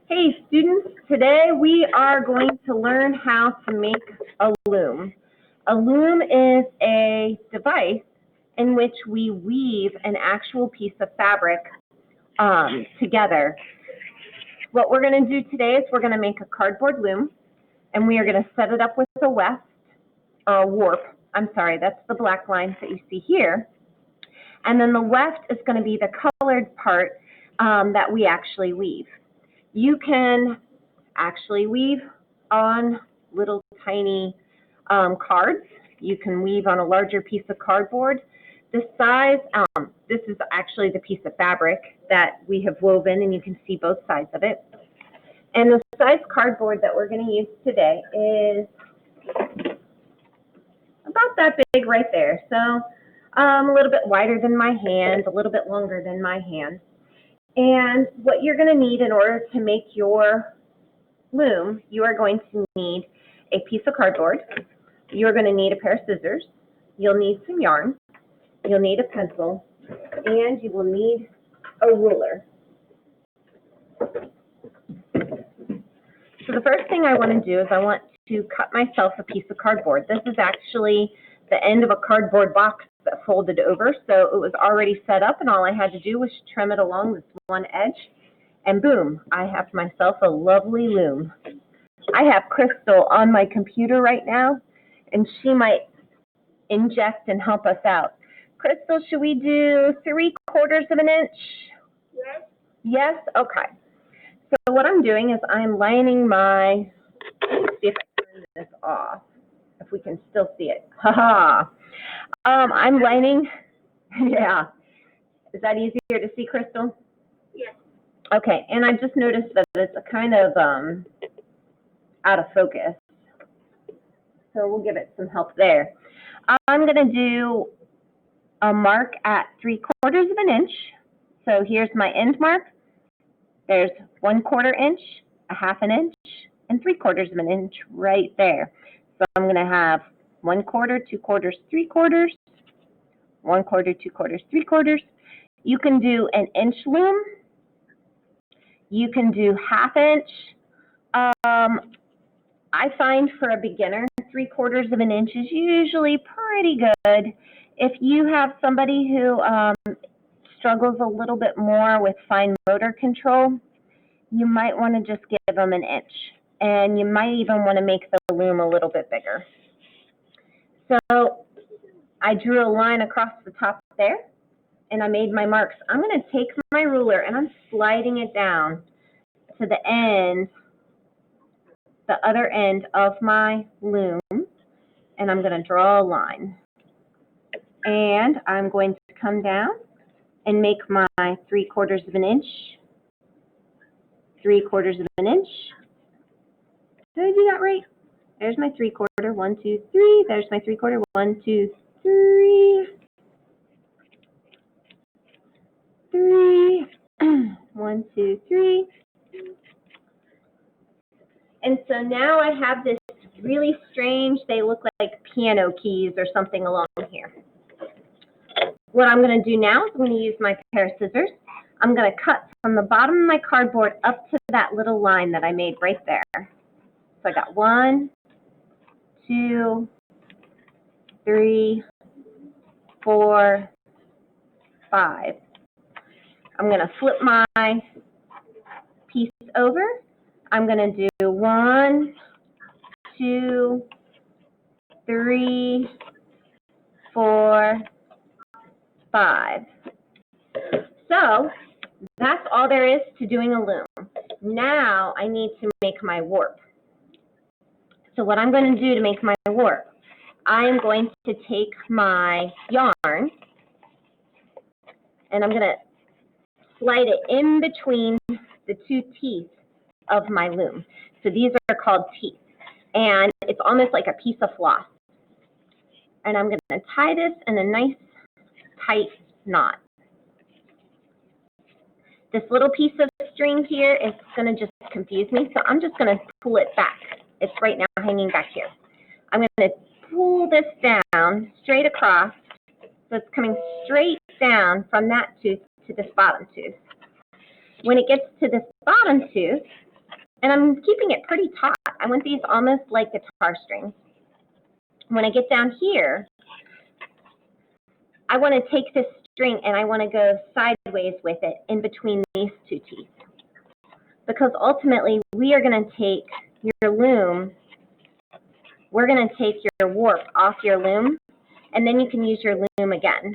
Hey students, today we are going to learn how to make a loom. A loom is a device in which we weave an actual piece of fabric together. What we're going to do today is we're going to make a cardboard loom, and we are going to set it up with a weft, or a warp. I'm sorry, that's the black lines that you see here. And then the weft is going to be the colored part that we actually weave. You can actually weave on little tiny cards. You can weave on a larger piece of cardboard. The size, this is actually the piece of fabric that we have woven, and you can see both sides of it. And the size cardboard that we're going to use today is about that big right there. So a little bit wider than my hand, a little bit longer than my hand. And what you're going to need in order to make your loom, you are going to need a piece of cardboard. You're going to need a pair of scissors. You'll need some yarn. You'll need a pencil, and you will need a ruler. So the first thing I want to do is I want to cut myself a piece of cardboard. This is actually the end of a cardboard box that folded over, so it was already set up, and all I had to do was trim it along this one edge, and boom, I have myself a lovely loom. I have Crystal on my computer right now, and she might inject and help us out. Crystal, should we do 3/4 of an inch? Yes. Yes? Okay. So what I'm doing is I'm lining my, let's see if I turn this off, if we can still see it. Haha. I'm lining, yeah. Is that easier to see, Crystal? Yes. Okay, and I've just noticed that it's a kind of out of focus. So we'll give it some help there. I'm going to do a mark at 3/4 of an inch. So here's my end mark. There's 1/4 inch, a 1/2 inch, and 3/4 of an inch right there. So I'm going to have 1/4, 2/4, 3/4, 1/4, 2/4, 3/4. You can do an inch loom. You can do 1/2 inch. I find for a beginner, 3/4 of an inch is usually pretty good. If you have somebody who struggles a little bit more with fine motor control, you might want to just give them an inch. And you might even want to make the loom a little bit bigger. So I drew a line across the top there, and I made my marks. I'm going to take my ruler, and I'm sliding it down to the end, the other end of my loom, and I'm going to draw a line. And I'm going to come down and make my 3/4 of an inch, 3/4 of an inch. Did I do that right? There's my 3/4, 1, 2, 3. There's my 3/4, 1, 2, 3. 3. 1, 2, 3. And so now I have this really strange, they look like piano keys or something along here. What I'm going to do now is I'm going to use my pair of scissors. I'm going to cut from the bottom of my cardboard up to that little line that I made right there. So I got 1, 2, 3, 4, 5. I'm going to flip my piece over. I'm going to do 1, 2, 3, 4, 5. So that's all there is to doing a loom. Now I need to make my warp. So what I'm going to do to make my warp, I am going to take my yarn, and I'm going to slide it in between the two teeth of my loom. So these are called teeth, and it's almost like a piece of floss. And I'm going to tie this in a nice tight knot. This little piece of string here is going to just confuse me, so I'm just going to pull it back. It's right now hanging back here. I'm going to pull this down straight across, so it's coming straight down from that tooth to this bottom tooth. when it gets to this bottom tooth, and I'm keeping it pretty taut. I want these almost like guitar strings. When I get down here, I want to take this string and I want to go sideways with it in between these two teeth. Because ultimately, we are going to take your loom, we're going to take your warp off your loom, and then you can use your loom again.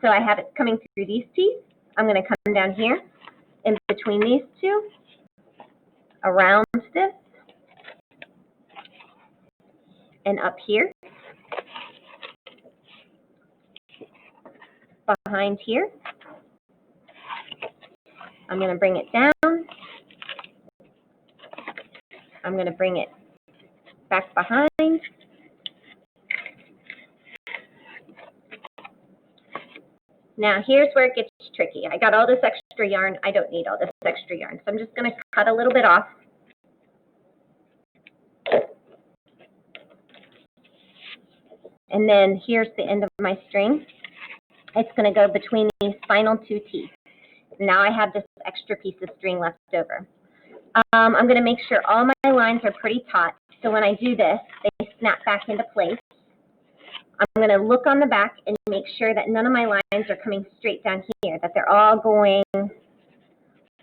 So I have it coming through these teeth. I'm going to come down here in between these two, around this, and up here, behind here. I'm going to bring it down. I'm going to bring it back behind. Now here's where it gets tricky. I got all this extra yarn. I don't need all this extra yarn, so I'm just going to cut a little bit off. And then here's the end of my string. It's going to go between these final two teeth. Now I have this extra piece of string left over. I'm going to make sure all my lines are pretty taut, so when I do this, they snap back into place. I'm going to look on the back and make sure that none of my lines are coming straight down here, that they're all going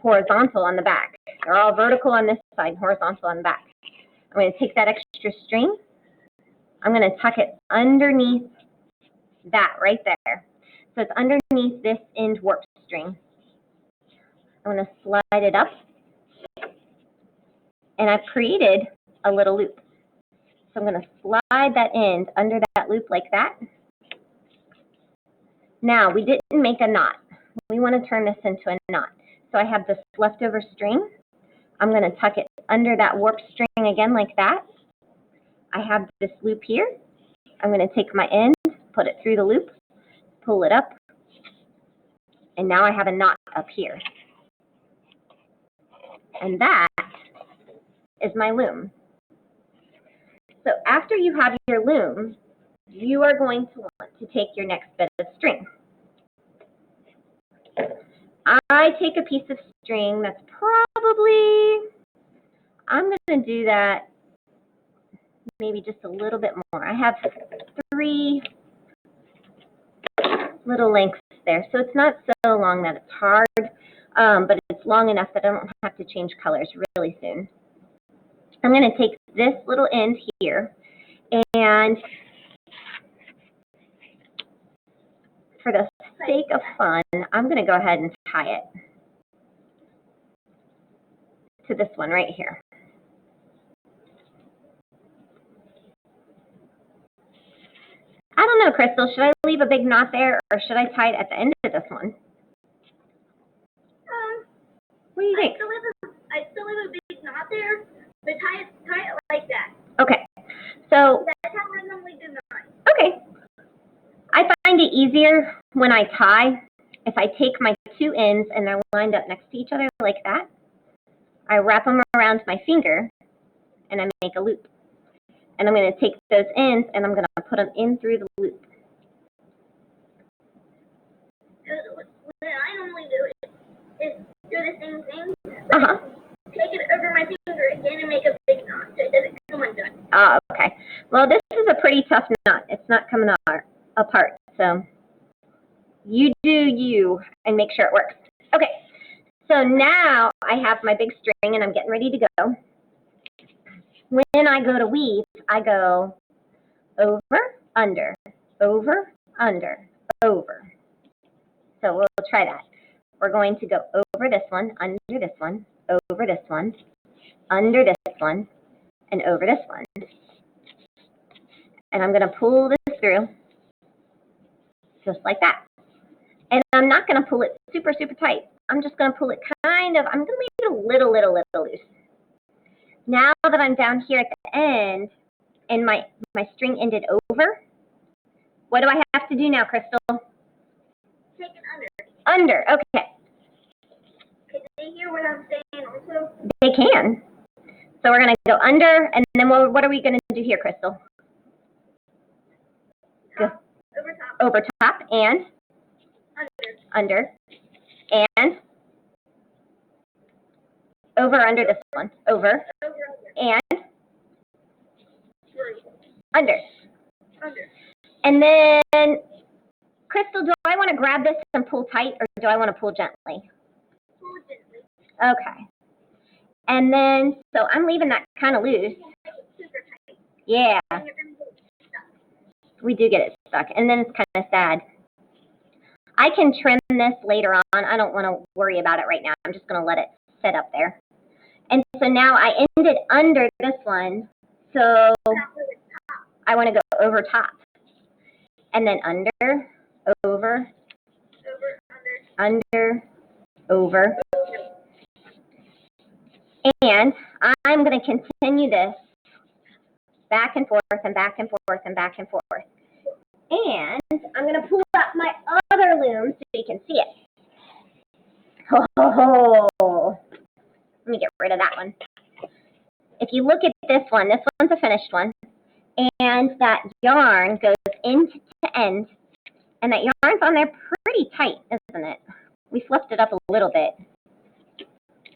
horizontal on the back. They're all vertical on this side, horizontal on the back. I'm going to take that extra string. I'm going to tuck it underneath that right there. So it's underneath this end warp string. I'm going to slide it up. And I've created a little loop. So I'm going to slide that end under that loop like that. Now, we didn't make a knot. We want to turn this into a knot. So I have this leftover string. I'm going to tuck it under that warp string again like that. I have this loop here. I'm going to take my end, put it through the loop, pull it up, and now I have a knot up here. And that is my loom. So after you have your loom, you are going to want to take your next bit of string. I take a piece of string that's probably, I'm going to do that maybe just a little bit more. I have 3 little lengths there, so it's not so long that it's hard, but it's long enough that I don't have to change colors really soon. I'm going to take this little end here, and for the sake of fun, I'm going to go ahead and tie it to this one right here. I don't know, Crystal, should I leave a big knot there, or should I tie it at the end of this one? What do you think? I still leave a big knot there, but tie it like that. Okay, so That's how I normally do mine. okay. I find it easier when I tie. If I take my 2 ends and they're lined up next to each other like that, I wrap them around my finger and I make a loop. And I'm going to take those ends and I'm going to put them in through the loop. What I normally do is do the same thing. Take it over my finger again and make a big knot so it doesn't come undone. Oh, okay. Well, this is a pretty tough knot. It's not coming apart. So you do you and make sure it works. Okay. So now I have my big string and I'm getting ready to go. When I go to weave, I go over, under, over, under, over. So we'll try that. We're going to go over this one, under this one, over this one, under this one, and over this one. And I'm going to pull this through just like that. And I'm not going to pull it super, super tight. I'm just going to pull it kind of, I'm going to leave it a little loose. Now that I'm down here at the end and my string ended over, what do I have to do now, Crystal? Take it under. Under, okay. Can they hear what I'm saying also? They can. So we're going to go under, and then what are we going to do here, Crystal? Top, over top. Over top, and? Under. Under. And? over or under this one? Over. And under. And then, Crystal, do I want to grab this and pull tight, or do I want to pull gently? Okay. And then, so I'm leaving that kind of loose. Yeah. We do get it stuck, and then it's kind of sad. I can trim this later on. I don't want to worry about it right now. I'm just going to let it sit up there. And so now I ended under this one, so I want to go over top. And then under, over, under, over. And I'm going to continue this back and forth and back and forth and back and forth. And I'm going to pull up my other loom so you can see it. Oh, let me get rid of that one. If you look at this one's a finished one. And that yarn goes end to end. And that yarn's on there pretty tight, isn't it? We fluffed it up a little bit.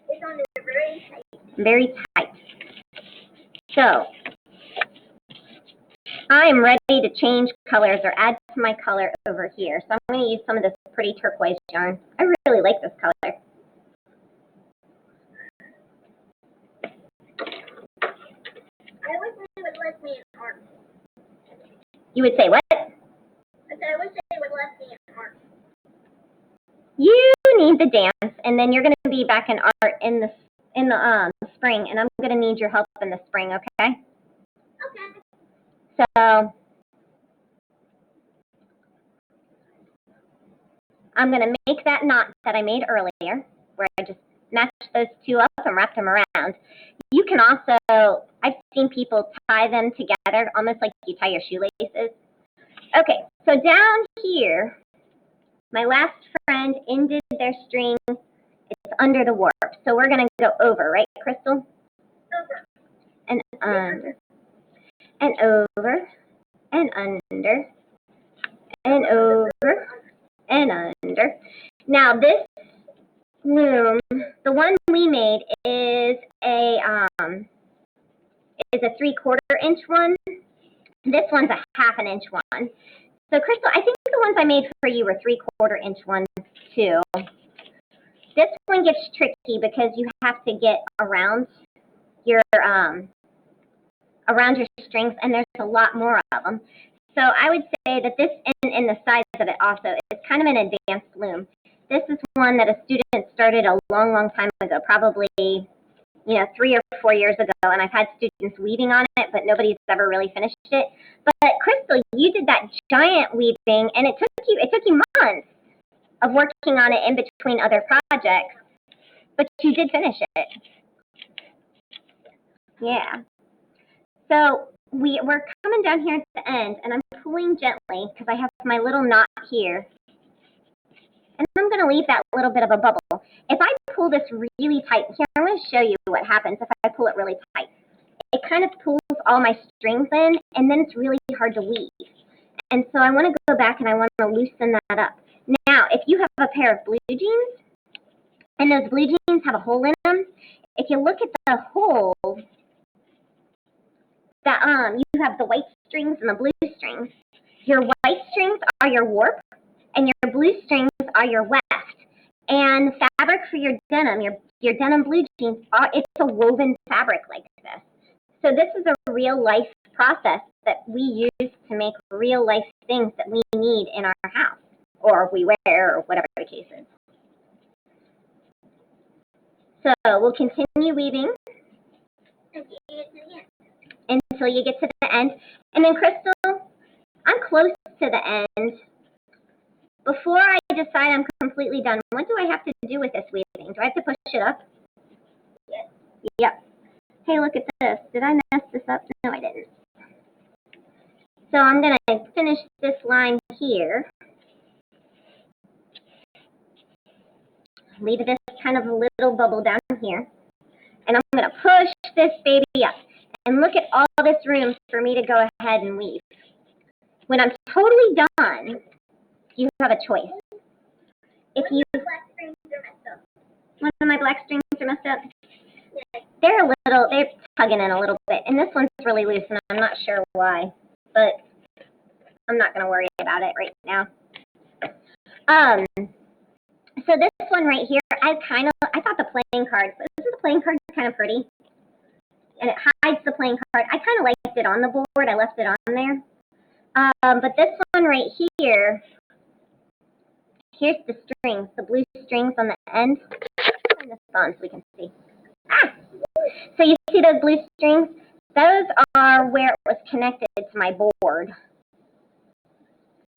It's on there very tight. Very tight. So, I'm ready to change colors or add to my color over here. So I'm going to use some of this pretty turquoise yarn. I really like this color. I wish they would let me an arm. You would say what? I said I wish they would let me an arm. You need the dance, and then you're going to be back in art in the spring, and I'm going to need your help in the spring, okay? Okay. So I'm going to make that knot that I made earlier, where I just matched those two up and wrapped them around. You can also, I've seen people tie them together, almost like you tie your shoelaces. Okay, so down here, my last friend ended their string. It's under the warp. So we're going to go over, right, Crystal? Over. And under. And over. And under. And over. And under. Now this loom, the one we made is a 3/4 inch one. This one's a 1/2 inch one. So Crystal, I think the ones I made for you were 3/4 inch ones too. This one gets tricky because you have to get around your strings, and there's a lot more of them. So I would say that this and the size of it also is kind of an advanced loom. This is one that a student started a long, long time ago, probably 3 or 4 years ago, and I've had students weaving on it, but nobody's ever really finished it. But Crystal, you did that giant weaving, and it took you months of working on it in between other projects, but you did finish it. Yeah. So we're coming down here at the end, and I'm pulling gently because I have my little knot here. And I'm going to leave that little bit of a bubble. If I pull this really tight, here, I'm going to show you what happens if I pull it really tight. It kind of pulls all my strings in, and then it's really hard to weave. And so I want to go back and I want to loosen that up. Now, if you have a pair of blue jeans, and those blue jeans have a hole in them, if you look at the hole, that you have the white strings and the blue strings. Your white strings are your warp, and your blue strings are your weft. And fabric for your denim, your denim blue jeans, it's a woven fabric like this. So this is a real life process that we use to make real life things that we need in our house, or we wear, or whatever the case is. So we'll continue weaving until you get to the end. And then Crystal, I'm close to the end. Before I decide I'm completely done, what do I have to do with this weaving? Do I have to push it up? Yes. Yep. Hey, look at this. Did I mess this up? No, I didn't. So I'm going to finish this line here. Leave this kind of a little bubble down here. And I'm going to push this baby up. And look at all this room for me to go ahead and weave. When I'm totally done, you have a choice. If you... Black strings are messed up. One of my black strings are messed up. they're tugging in a little bit, and this one's really loose, and I'm not sure why, but I'm not going to worry about it right now. So this one right here, I thought the playing card, this is the playing card, kind of pretty, and it hides the playing card. I kind of liked it on the board. I left it on there. But this one right here, here's the strings, the blue strings on the end. Turn this on so we can see. So you see those blue strings? Those are where it was connected to my board.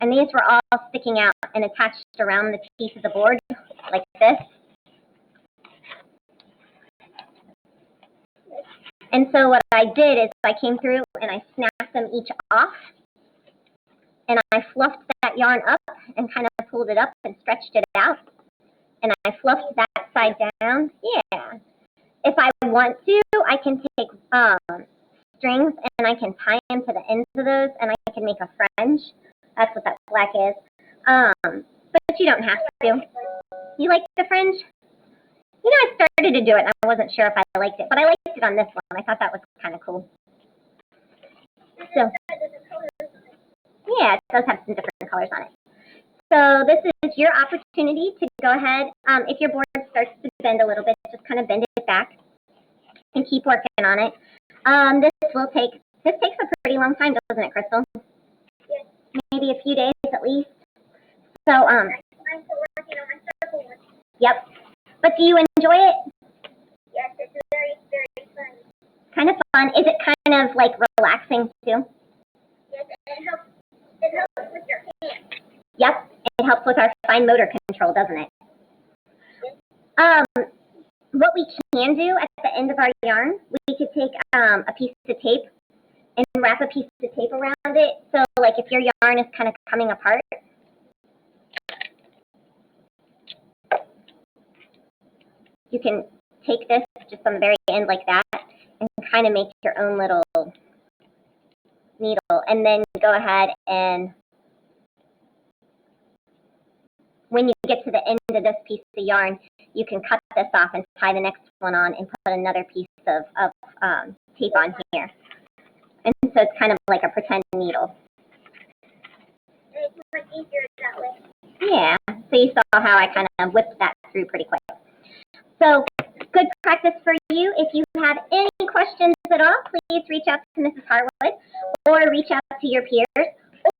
And these were all sticking out and attached around the piece of the board, like this. And so what I did is I came through and I snapped them each off. And I fluffed that yarn up and kind of pulled it up and stretched it out. And I fluffed that side down. Yeah. If I want to, I can take strings and I can tie them to the ends of those and I can make a fringe. That's what that black is. But you don't have to. You like the fringe? You know, I started to do it and I wasn't sure if I liked it, but I liked it on this one. I thought that was kind of cool. So, yeah, it does have some different colors on it. So this is your opportunity to go ahead. If your board starts to bend a little bit, just kind of bend it back and keep working on it. This takes a pretty long time, doesn't it, Crystal? Yes. Maybe a few days at least. So, I'm still working on my circle one. Yep. But do you enjoy it? Yes, it's very, very fun. Kind of fun. Is it kind of like relaxing too? Yes, it helps with your hands. Yep. It helps with our fine motor control, doesn't it? Yes. What we can do at the end of our yarn, we could take a piece of tape and wrap a piece of tape around it. So like if your yarn is kind of coming apart, you can take this just on the very end like that and kind of make your own little needle. And then go ahead and when you get to the end of this piece of yarn, you can cut this off and tie the next one on and put another piece of tape on here. And so it's kind of like a pretend needle. And it's much easier that way. Yeah, so you saw how I kind of whipped that through pretty quick. So good practice for you. If you have any questions at all, please reach out to Mrs. Harwood or reach out to your peers.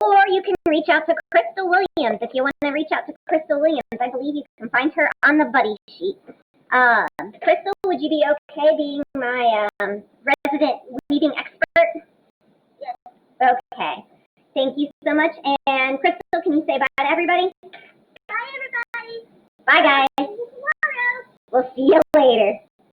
Or you can reach out to Crystal Williams. If you want to reach out to Crystal Williams, I believe you can find her on the buddy sheet. Crystal, would you be okay being my resident weaving expert? Yes. Okay. Thank you so much. And Crystal, can you say bye to everybody? Bye, everybody. Bye, guys. See you tomorrow. We'll see you later.